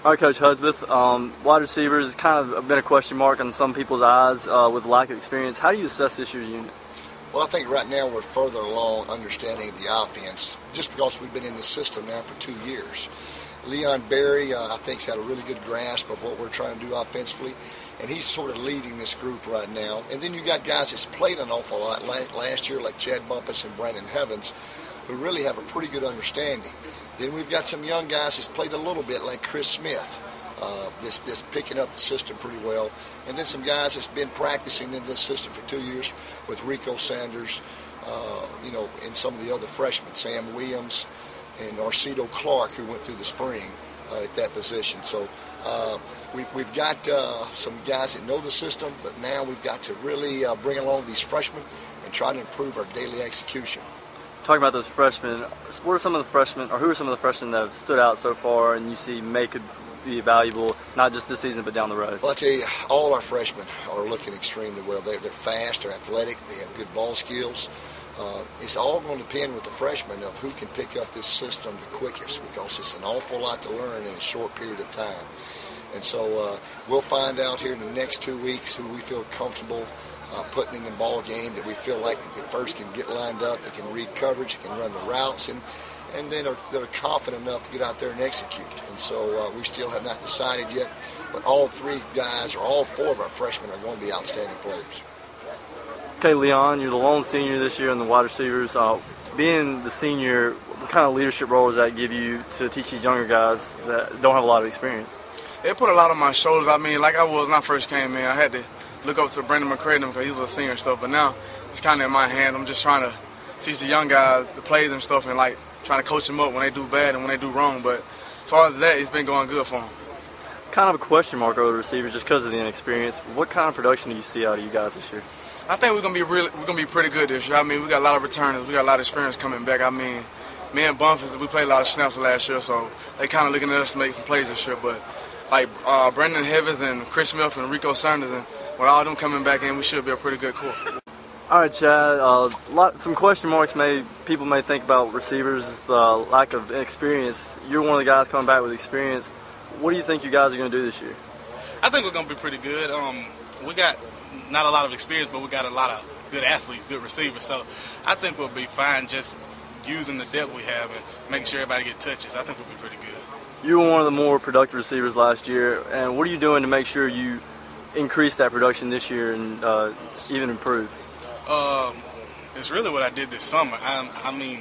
All right, Coach Hudspeth, wide receivers has kind of been a question mark on some people's eyes with lack of experience. How do you assess this year's unit? Well, I think right now we're further along understanding the offense just because we've been in the system now for 2 years. Leon Berry, I think, has had a really good grasp of what we're trying to do offensively, and he's sort of leading this group right now. And then you got guys that's played an awful lot last year, like Chad Bumphis and Brandon Heavens, who really have a pretty good understanding. Then we've got some young guys that's played a little bit, like Chris Smith, this picking up the system pretty well. And then some guys that's been practicing in this system for 2 years with Rico Sanders, and some of the other freshmen, Sam Williams and Arcedo Clark, who went through the spring at that position. So we've got some guys that know the system, but now we've got to really bring along these freshmen and try to improve our daily execution. Talking about those freshmen, what are some of the freshmen, or who are some of the freshmen that have stood out so far and you see could be valuable, not just this season, but down the road? Well, I tell you, all our freshmen are looking extremely well. They're fast, they're athletic, they have good ball skills. It's all going to depend with the freshmen of who can pick up this system the quickest, because it's an awful lot to learn in a short period of time. And so we'll find out here in the next 2 weeks who we feel comfortable putting in the ball game, that we feel like that they first can get lined up, they can read coverage, they can run the routes, and then they're confident enough to get out there and execute. And so we still have not decided yet, but all 3 guys, or all 4 of our freshmen, are going to be outstanding players. Okay, Leon, you're the lone senior this year in the wide receivers. Being the senior, what kind of leadership role does that give you to teach these younger guys that don't have a lot of experience? It put a lot on my shoulders. I mean, like I was when I first came in, I had to look up to Brandon McCray because he was a senior and stuff. But now it's kind of in my hands. I'm just trying to teach the young guys the plays and stuff, and like trying to coach them up when they do bad and when they do wrong. But as far as that, it's been going good for them. Kind of a question mark over the receivers just because of the inexperience. What kind of production do you see out of you guys this year? I think we're gonna be pretty good this year. I mean, we got a lot of returners. We got a lot of experience coming back. I mean, me and Bumphis, we played a lot of snaps last year, so they kind of looking at us to make some plays this year. But like Brandon Heavens and Chris Smith and Rico Sanders, and with all them coming back in, we should be a pretty good core. All right, Chad. Some question marks people may think about receivers, the lack of experience. You're one of the guys coming back with experience. What do you think you guys are going to do this year? I think we're going to be pretty good. We got not a lot of experience, but we got a lot of good athletes, good receivers. So I think we'll be fine just using the depth we have and making sure everybody get touches. I think we'll be pretty good. You were one of the more productive receivers last year, and what are you doing to make sure you increase that production this year and even improve? It's really what I did this summer. I mean,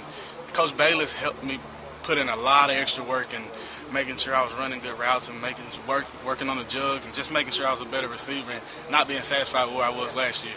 Coach Bayless helped me put in a lot of extra work and making sure I was running good routes and working on the jugs and just making sure I was a better receiver and not being satisfied with where I was last year.